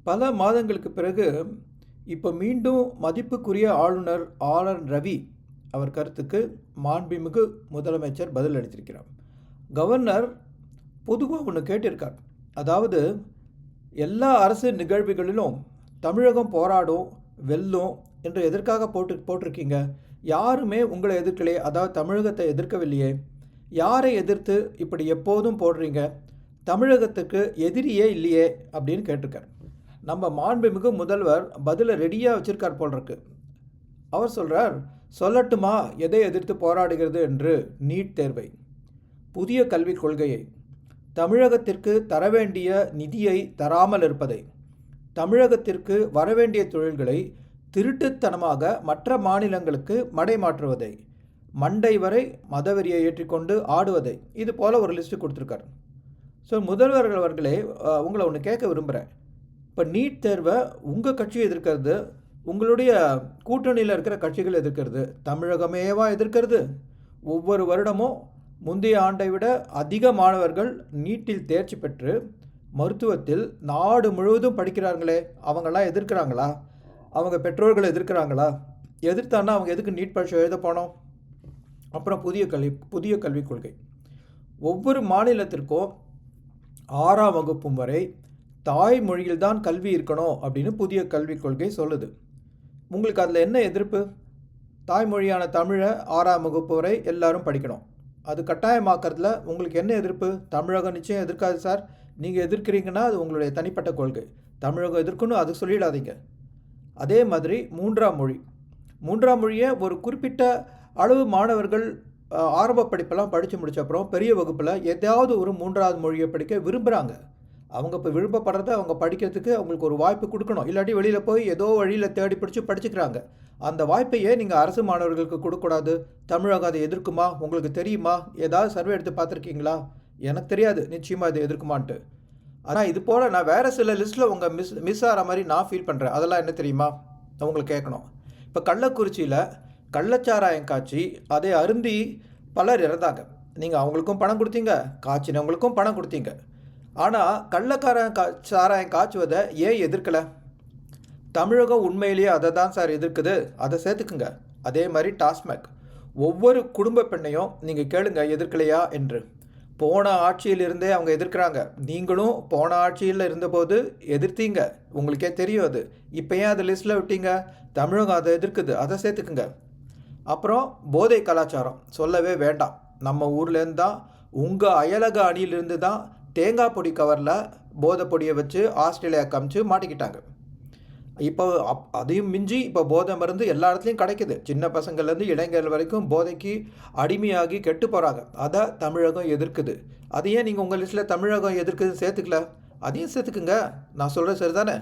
பல மாதங்களுக்கு பிறகு இப்போ மீண்டும் மதிப்புக்குரிய ஆளுநர் ரவி அவர் கருத்துக்கு மாண்புமிகு முதலமைச்சர் பதில் அளித்திருக்கிறார். கவர்னர் பொதுவாக ஒன்று கேட்டிருக்கார். அதாவது எல்லா அரசு நிகழ்வுகளிலும் தமிழகம் போராடும், வெல்லும் என்று எதற்காக போட்டிருக்கீங்க? யாருமே உங்களை எதிர்க்கலையே, அதாவது தமிழகத்தை எதிர்க்கவில்லையே, யாரை எதிர்த்து இப்படி எப்போதும் போடுறீங்க? தமிழகத்துக்கு எதிரியே இல்லையே அப்படின்னு கேட்டிருக்கார். நம்ம மாண்புமிகு முதல்வர் பதிலை ரெடியாக வச்சுருக்கார் போல் இருக்கு. அவர் சொல்கிறார், சொல்லட்டுமா எதை எதிர்த்து போராடுகிறது என்று? நீட் தேர்வை, புதிய கல்விக் கொள்கையை, தமிழகத்திற்கு தர வேண்டிய நிதியை தராமல் இருப்பதை, தமிழகத்திற்கு வரவேண்டிய தொழில்களை திருட்டுத்தனமாக மற்ற மாநிலங்களுக்கு மடைமாற்றுவதை, மண்டை வரை மதவெறியை ஏற்றிக்கொண்டு ஆடுவதை, இது போல் ஒரு லிஸ்ட்டு கொடுத்துருக்காரு. ஸோ முதல்வர்கள் அவர்களே, உங்களை ஒன்று கேட்க விரும்புகிறேன். இப்போ நீட் தேர்வை உங்கள் கட்சி எதிர்க்கிறது, உங்களுடைய கூட்டணியில் இருக்கிற கட்சிகள் எதிர்க்கிறது, தமிழகமேவா எதிர்க்கிறது? ஒவ்வொரு வருடமும் முந்தைய ஆண்டை விட அதிக மாணவர்கள் நீட்டில் தேர்ச்சி பெற்று மருத்துவத்தில் நாடு முழுவதும் படிக்கிறாங்களே, அவங்களாம் எதிர்க்கிறாங்களா? அவங்க பெற்றோர்கள் எதிர்க்கிறாங்களா? எதிர்த்தான்னா அவங்க எதுக்கு நீட் பரீட்சை எழுத போனோம்? அப்புறம் புதிய கல்விக் கொள்கை, ஒவ்வொரு மாநிலத்திற்கும் 6ஆம் வகுப்பு வரை தாய்மொழியில்தான் கல்வி இருக்கணும் அப்படின்னு புதிய கல்விக் கொள்கை சொல்லுது. உங்களுக்கு அதில் என்ன எதிர்ப்பு? தாய்மொழியான தமிழை 6ஆம் வகுப்பு வரை எல்லாரும் படிக்கணும், அது கட்டாயமாக்கிறதுல உங்களுக்கு என்ன எதிர்ப்பு? தமிழகம் நிச்சயம் எதிர்க்காது சார். நீங்கள் எதிர்க்கிறீங்கன்னா அது உங்களுடைய தனிப்பட்ட கொள்கை. தமிழகம் எதிர்க்கணும் அது சொல்லிடாதீங்க. அதே மாதிரி மூன்றாம் மொழியை ஒரு குறிப்பிட்ட அளவு மாணவர்கள் ஆரம்ப படிப்பெல்லாம் படித்து முடித்த அப்புறம் பெரிய வகுப்பில் ஏதாவது ஒரு 3ஆவது மொழியை படிக்க விரும்புகிறாங்க. அவங்க இப்போ விருப்பப்படுறத அவங்க படிக்கிறதுக்கு அவங்களுக்கு ஒரு வாய்ப்பு கொடுக்கணும். இல்லாட்டி வெளியில் போய் ஏதோ வழியில் தேடி பிடிச்சி படிச்சுக்கிறாங்க. அந்த வாய்ப்பையே நீங்கள் அரசு மாணவர்களுக்கு கொடுக்கக்கூடாது. தமிழகம் அதை எதிர்க்குமா? உங்களுக்கு தெரியுமா? ஏதாவது சர்வே எடுத்து பார்த்துருக்கீங்களா? எனக்கு தெரியாது நிச்சயமாக இதை எதிர்க்குமான்ட்டு. ஆனால் இது போல் நான் வேறு சில லிஸ்ட்டில் உங்கள் மிஸ் ஆகிற மாதிரி நான் ஃபீல் பண்ணுறேன். அதெல்லாம் என்ன தெரியுமா? உங்களுக்கு கேட்கணும். இப்போ கள்ளக்குறிச்சியில் கள்ளச்சாராயம் காய்ச்சி அதை அருந்தி பலர் இறந்தாங்க. நீங்கள் அவங்களுக்கும் பணம் கொடுத்தீங்க, காய்ச்சினவங்களுக்கும் பணம் கொடுத்தீங்க. ஆனால் சாராயம் காய்ச்சுவதை ஏன் எதிர்க்கலை? தமிழகம் உண்மையிலேயே அதை தான் சார் எதிர்க்குது, அதை சேர்த்துக்குங்க. அதே மாதிரி டாஸ்மாக், ஒவ்வொரு குடும்ப பெண்ணையும் நீங்கள் கேளுங்க எதிர்க்கலையா என்று. போன ஆட்சியிலிருந்தே அவங்க எதிர்க்கிறாங்க. நீங்களும் போன ஆட்சியில் இருந்தபோது எதிர்த்தீங்க, உங்களுக்கே தெரியும் அது. இப்போ ஏன் அதை லிஸ்ட்டில் விட்டீங்க? தமிழகம் அதை எதிர்க்குது, அதை சேர்த்துக்குங்க. அப்புறம் போதை கலாச்சாரம் சொல்லவே வேண்டாம். நம்ம ஊர்லேருந்து தான், உங்கள் அயலக அணியிலிருந்து தான் தேங்காய் பொடி கவரில் போதை பொடியை வச்சு ஆஸ்திரேலியா காமிச்சு மாட்டிக்கிட்டாங்க. இப்போ அதையும் மிஞ்சி இப்போ போதை மருந்து எல்லா இடத்துலையும் கிடைக்குது. சின்ன பசங்கள்லேருந்து இளைஞர்கள் வரைக்கும் போதைக்கு அடிமையாகி கெட்டு போகிறாங்க. அதை தமிழகம் எதிர்க்குது. அதையே நீங்கள் உங்கள் லிஸ்ட்டில் தமிழகம் எதிர்க்குதுன்னு சேர்த்துக்கல, அதையும் சேர்த்துக்குங்க. நான் சொல்கிறது சரிதானே?